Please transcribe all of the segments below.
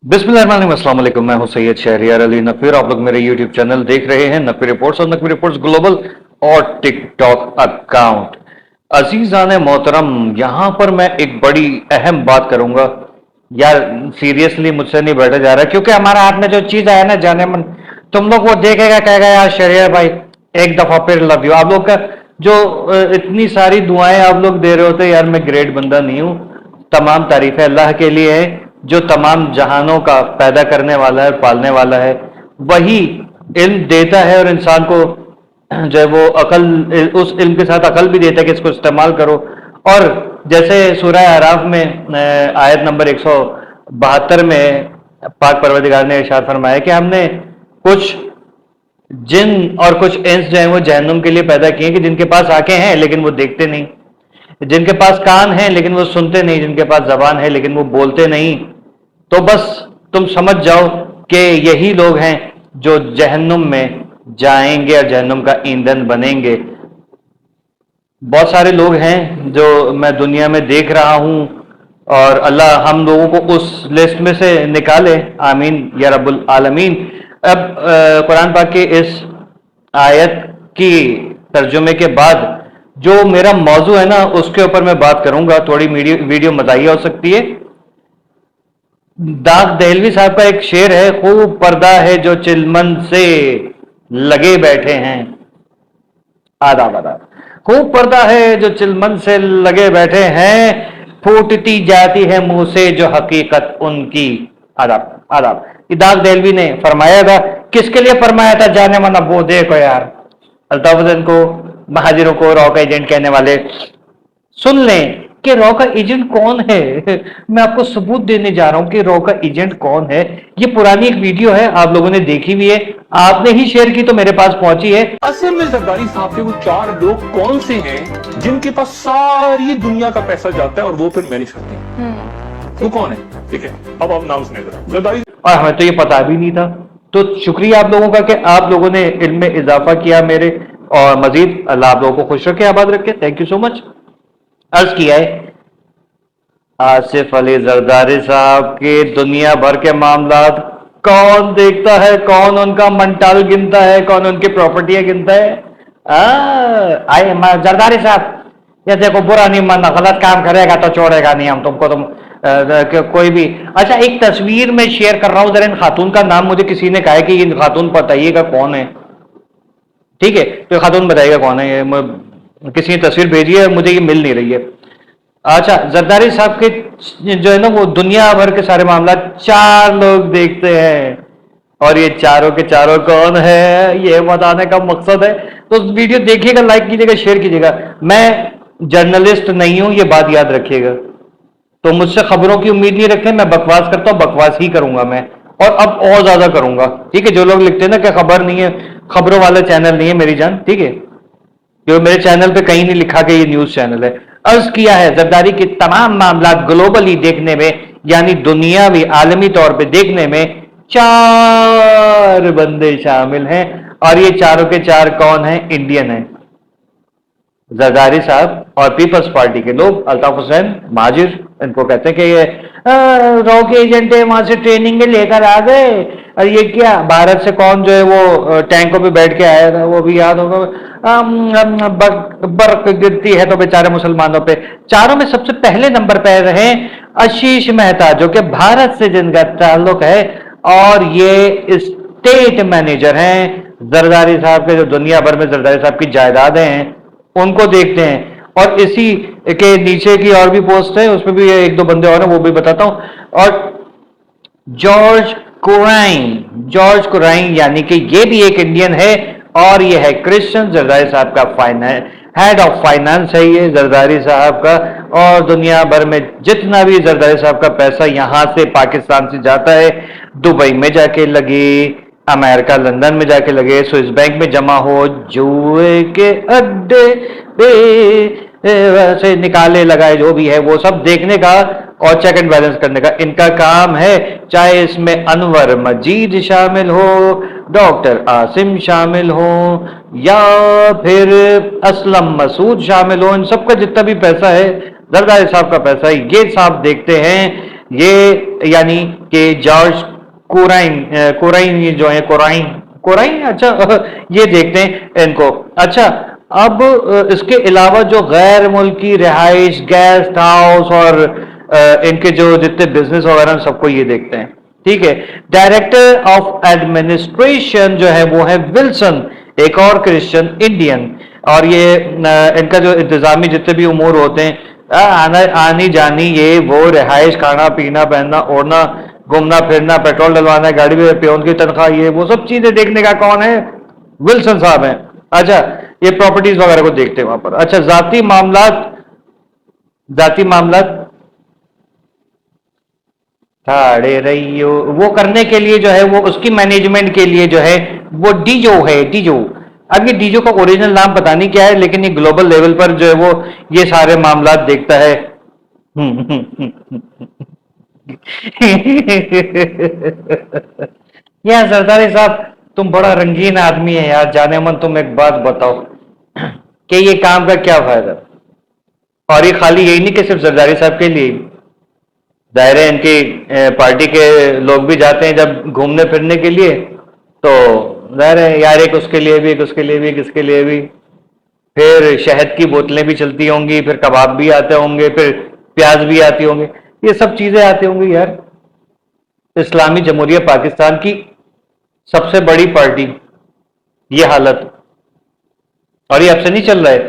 अस्सलाम वालेकुम। मैं हूं सैयद शहरियार अली नकवी। आप लोग मेरे यूट्यूब चैनल देख रहे हैं नकवी रिपोर्ट्स और नकवी रिपोर्ट्स ग्लोबल और टिकटॉक अकाउंट। अजीजान मोहतरम, यहां पर मैं एक बड़ी अहम बात करूंगा यार। सीरियसली मुझसे नहीं बैठा जा रहा, क्योंकि हमारे हाथ में जो चीज आया ना जाने मन, तुम लोग वो देखेगा कहेगा यार शहरियार भाई एक दफा फिर लव यू। आप लोग का जो इतनी सारी दुआएं आप लोग दे रहे होते यार, मैं ग्रेट बंदा नहीं हूं। तमाम तारीफें अल्लाह के लिए है जो तमाम जहानों का पैदा करने वाला है, पालने वाला है। वही इल्म देता है और इंसान को जो है वो अकल, उस इल्म के साथ अकल भी देता है कि इसको इस्तेमाल करो। और जैसे सूरह आराफ में आयत नंबर 172 में पाक परवरदिगार ने इरशाद फरमाया कि हमने कुछ जिन और कुछ इंस जो है वो जहन्नुम के लिए पैदा किए कि जिनके पास आंखें हैं लेकिन वो देखते नहीं, जिनके पास कान हैं लेकिन वो सुनते नहीं, जिनके पास जबान है लेकिन वो बोलते नहीं। तो बस तुम समझ जाओ कि यही लोग हैं जो जहन्नुम में जाएंगे और जहन्नुम का ईंधन बनेंगे। बहुत सारे लोग हैं जो मैं दुनिया में देख रहा हूं, और अल्लाह हम लोगों को उस लिस्ट में से निकाले, आमीन या रब्बुल आलमीन। अब कुरान पाक के इस आयत की तर्जुमे के बाद जो मेरा मौजू है ना उसके ऊपर मैं बात करूंगा। थोड़ी वीडियो मज़ाहिया हो सकती है। दाग दहलवी साहब का एक शेर है, खूब पर्दा है जो चिलमन से लगे बैठे हैं। आदाब आदाब। खूब पर्दा है जो चिलमन से लगे बैठे हैं, फूटती जाती है मुंह से जो हकीकत उनकी। आदाब आदाब। दाग दहलवी ने फरमाया था, किसके लिए फरमाया था जाने माना वो देखो यार। अल्ताफ को, महाजिरों को रॉ का एजेंट कहने वाले सुन लें कि रॉ का एजेंट कौन है। मैं आपको सबूत देने जा रहा हूं कि रॉ का एजेंट कौन है। ये पुरानी एक वीडियो है, आप लोगों ने देखी भी है, आपने ही शेयर की तो मेरे पास पहुंची है। असल में जरदारी साहब के वो 4 लोग कौन से हैं जिनके पास सारी दुनिया का पैसा जाता है और वो फिर मैनेज करते हैं? वो कौन है? ठीक है, अब आप नाम सुने जरा जरदारी। और हमें तो ये पता भी नहीं था। तो शुक्रिया आप लोगों का कि आप लोगों ने इल्म में इजाफा किया मेरे, और मजीद अल्लाह आप लोगों को खुश रखे, आबाद रखे। Thank you so much. अर्ज किया है, आसिफ अली जरदारी साहब के दुनिया भर के मामलात कौन देखता है, कौन उनका मंटाल गिनता है, कौन उनकी प्रॉपर्टियां गिनता है? आए जरदारी साहब, ये देखो बुरा नहीं मानना, गलत काम करेगा तो छोड़ेगा नहीं हम तुमको। तुम कोई भी अच्छा, एक तस्वीर में शेयर कर रहा हूं, जरा इन खातून का नाम मुझे किसी ने कहा है कि इन खातून बताइएगा कौन है। ठीक है, तो खातून बताइएगा कौन है। ये किसी ने तस्वीर भेजी है, मुझे ये मिल नहीं रही है। अच्छा, जरदारी साहब के जो है ना वो दुनिया भर के सारे मामला 4 लोग देखते हैं, और ये चारों के चारों कौन है ये बताने का मकसद है। तो वीडियो देखिएगा, लाइक कीजिएगा, शेयर कीजिएगा। मैं जर्नलिस्ट नहीं हूं, ये बात याद रखिएगा। तो मुझसे खबरों की उम्मीद नहीं रखें, मैं बकवास करता हूं, बकवास ही करूंगा मैं, और अब और ज्यादा करूंगा। ठीक है, जो लोग लिखते हैं ना कि खबर नहीं है, खबरों वाला चैनल नहीं है मेरी जान, ठीक है, जो मेरे चैनल पे कहीं नहीं लिखा कि ये न्यूज चैनल है। अर्ज किया है, जरदारी के तमाम मामला ग्लोबली देखने में, यानी दुनियावी आलमी तौर पे देखने में 4 बंदे शामिल हैं, और ये चारों के 4 कौन हैं? इंडियन हैं। जरदारी साहब और पीपल्स पार्टी के लोग, अल्ताफ हुसैन महाजिर इनको कहते हैं कि ये रॉ के एजेंट है, वहां से ट्रेनिंग में लेकर आ गए। और ये क्या भारत से कौन जो है वो टैंकों पे बैठ के आया था, वो भी याद होगा। बर्फ गिरती है तो बेचारे मुसलमानों पे। चारों में सबसे पहले नंबर पे रहे आशीष मेहता, जो कि भारत से जिनका ताल्लुक है, और ये स्टेट मैनेजर हैं जरदारी साहब के। जो दुनिया भर में जरदारी साहब की जायदादें हैं उनको देखते हैं। और इसी के नीचे की और भी पोस्ट है, उसमें भी 1-2 बंदे और हैं, वो भी बताता हूं। और जॉर्ज कुराइन यानी कि ये भी एक इंडियन है, और ये है क्रिश्चियन। जरदारी साहब का हेड ऑफ फाइनेंस है ये जरदारी साहब का। और दुनिया भर में जितना भी जरदारी साहब का पैसा यहां से पाकिस्तान से जाता है, दुबई में जाके लगे, अमेरिका लंदन में जाके लगे, स्विस बैंक में जमा हो, जुए के अड्डे से निकाले लगाए, जो भी है वो सब देखने का और चेक एंड बैलेंस करने का इनका काम है। चाहे इसमें अनवर मजीद शामिल हो, डॉक्टर आसिम शामिल हो, या फिर असलम मसूद शामिल हो, इन सबका जितना भी पैसा है जरदारी साहब का पैसा है, ये साहब देखते हैं। ये यानी कि जॉर्ज कोराइन ये जो है कोराइन कोराइन अच्छा ये देखते हैं इनको। अच्छा अब इसके अलावा जो गैर मुल्की रिहाइश गेस्ट हाउस और इनके जो जितने बिजनेस वगैरह सबको ये देखते हैं। ठीक है, डायरेक्टर ऑफ एडमिनिस्ट्रेशन जो है वो है विल्सन, एक और क्रिश्चियन इंडियन। और ये इनका जो इंतजामी जितने भी उमूर होते हैं आना आनी जानी ये वो रिहाइश खाना पीना पहनना ओढ़ना घूमना फिरना पेट्रोल डलवाना गाड़ी में प्योन की तनख्वाह ये वो सब चीजें देखने का कौन है? विल्सन साहब हैं। अच्छा ये प्रॉपर्टीज वगैरह को देखते हैं वहां पर। अच्छा जाती मामलात ठाड़े रहियो वो करने के लिए जो है वो उसकी मैनेजमेंट के लिए जो है वो डीजो है डीजो। अब ये डीजो का ओरिजिनल नाम पता नहीं क्या है लेकिन ये ग्लोबल लेवल पर जो है वो ये सारे मामलात देखता है। यार सरदारी साहब तुम बड़ा रंगीन आदमी है यार, जाने मन तुम एक बात बताओ कि ये काम का क्या फायदा? और ये खाली यही नहीं कि सिर्फ जरदारी साहब के लिए, दायरे इनकी पार्टी के लोग भी जाते हैं जब घूमने फिरने के लिए तो जाहिर है यार एक उसके लिए भी एक उसके लिए भी एक इसके लिए भी। फिर शहद की बोतलें भी चलती होंगी, फिर कबाब भी आते होंगे, फिर प्याज भी आती होंगे, ये सब चीजें आती होंगी यार। इस्लामी जमहूरिया पाकिस्तान की सबसे बड़ी पार्टी ये हालत, और ये अब से नहीं चल रहा है,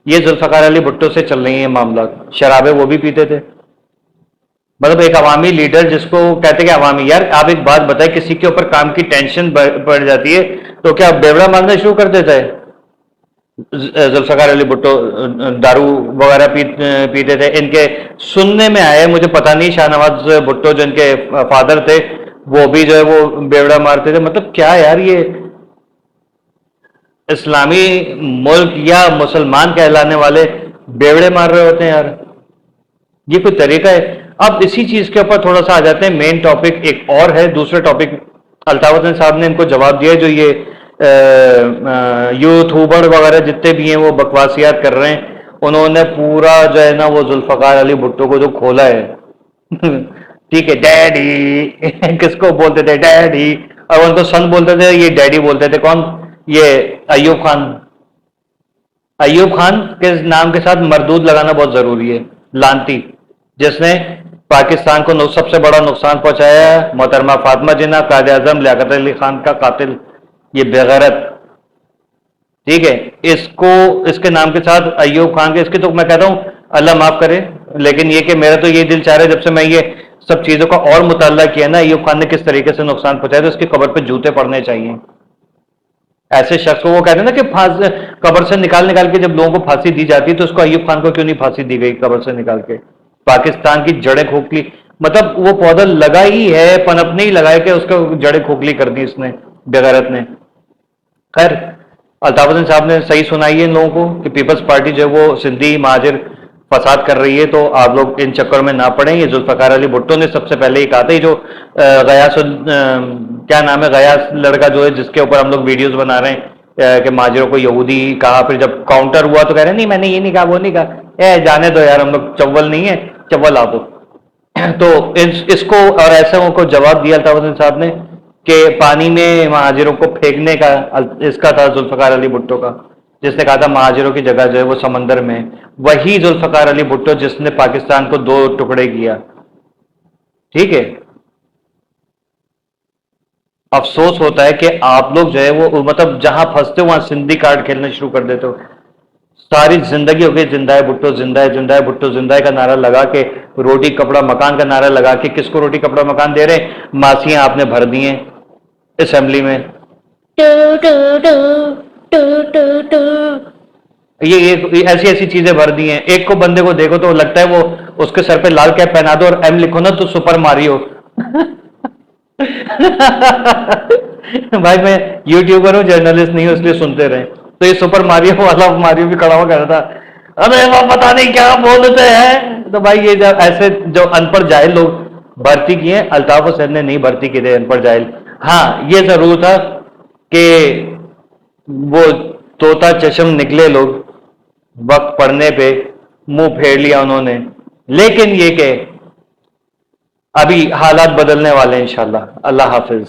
ये जुल्फकार अली भुट्टो से चल रही है मामला। शराबे वो भी पीते थे, मतलब एक अवामी लीडर जिसको कहते कि अवामी। यार आप एक बात बताएं, किसी के ऊपर काम की टेंशन बढ़ जाती है तो क्या बेवड़ा मारना शुरू कर देता है? जुल्फकार अली भुट्टो दारू वगैरह पीते थे। इनके सुनने में आया, मुझे पता नहीं, शाहनवाज भुट्टो जो इनके फादर थे वो भी जो है वो बेवड़ा मारते थे। मतलब क्या यार, ये इस्लामी मुल्क या मुसलमान कहलाने वाले बेवड़े मार रहे होते हैं यार, ये कोई तरीका है? अब इसी चीज के ऊपर थोड़ा सा आ जाते हैं। मेन टॉपिक एक और है, दूसरे टॉपिक अल्ताफ साहब ने इनको जवाब दिया, जो ये यूट्यूबर वगैरह जितने भी हैं वो बकवासियात कर रहे हैं, उन्होंने पूरा जो है ना वो जुल्फकार अली भुट्टो को जो खोला है ठीक है, डैडी किसको बोलते थे? डैडी। और उनको सन बोलते थे, ये डैडी बोलते थे। कौन? ये अयूब खान। अयूब खान के नाम के साथ मरदूद लगाना बहुत जरूरी है। लांती जिसने पाकिस्तान को सबसे बड़ा नुकसान पहुंचाया है, मोहतरमा फातिमा जिन्ना, कायद आजम लियाकत अली खान का कातिल, ये बेगैरत। ठीक है, इसको इसके नाम के साथ अयूब खान के, इसके तो मैं कहता हूं अल्लाह माफ करे, लेकिन ये कि मेरा तो ये दिल चाह रहा है जब से मैं ये सब चीजों का और मुताला किया ना, अयूब खान ने किस तरीके से नुकसान पहुंचाया, तो उसकी कब्र पे जूते पड़ने चाहिए। ऐसे शख्स को, वो कहते हैं ना कि कब्र से निकाल के जब लोगों को फांसी दी जाती है तो उसको अयूब खान को क्यों नहीं फांसी दी गई कब्र से निकाल के? पाकिस्तान की जड़ें खोखली, मतलब वो पौधा लगा ही है, पनपने ही लगाए कि उसको जड़ें खोखली कर दी इसने, बेगैरत ने। खैर अल्ताफ साहब ने सही सुनाई है इन लोगों को कि पीपल्स पार्टी जो है वो सिंधी महाजिर फसाद कर रही है, तो आप लोग इन चक्कर में ना पड़े। ये जुल्फकार अली भुट्टो ने सबसे पहले ही कहा था, जो गयास क्या नाम है, गयास लड़का जो है जिसके ऊपर हम लोग वीडियोस बना रहे हैं कि महाजिरों को यहूदी कहा, फिर जब काउंटर हुआ तो कह रहे नहीं मैंने ये नहीं कहा वो नहीं कहा। जाने दो यार, हम लोग चव्वल नहीं है, चव्वल आ दो। तो इसको और ऐसे को जवाब दिया अल्ताफ साहब ने कि पानी में महाजिरों को फेंकने का इसका था जुल्फकार अली भुट्टो का, जिसने कहा था महाजिरों की जगह जो है वो समंदर में। वही जुल्फकार अली भुट्टो जिसने पाकिस्तान को 2 टुकड़े किया। ठीक है, अफसोस होता है कि आप लोग जो है वो मतलब जहां फंसते हो वहां सिंधी कार्ड खेलना शुरू कर देते हो। सारी जिंदगी हो गई जिंदा है भुट्टो, जिंदा है, जिंदा है भुट्टो, जिंदा है का नारा लगा के, रोटी कपड़ा मकान का नारा लगा के, किसको रोटी कपड़ा मकान दे रहे हैं? मासियां आपने भर दी हैं असेंबली में। ये ऐसी ऐसी चीजें भर दी हैं। एक को बंदे को देखो तो लगता है वो उसके सर पे लाल कैप पहना दो और एम लिखो ना तो सुपर मारियो भाई मैं यूट्यूबर हूँ, जर्नलिस्ट नहीं हूँ, इसलिए सुनते रहे। तो ये सुपर मारियो वाला मारियो भी खड़ा हुआ कह रहा था, अरे वो पता नहीं क्या बोलते हैं। तो भाई ये जब ऐसे जो अनपढ़ जाहिल लोग भर्ती किए, अल्ताफ हुसैन ने नहीं भर्ती किए थे अनपढ़ जाहिल। हाँ ये जरूर था कि वो तोता चश्म निकले लोग वक्त पढ़ने पे मुंह फेर लिया उन्होंने, लेकिन ये कि अभी हालात बदलने वाले हैं इंशाल्लाह। अल्लाह हाफिज।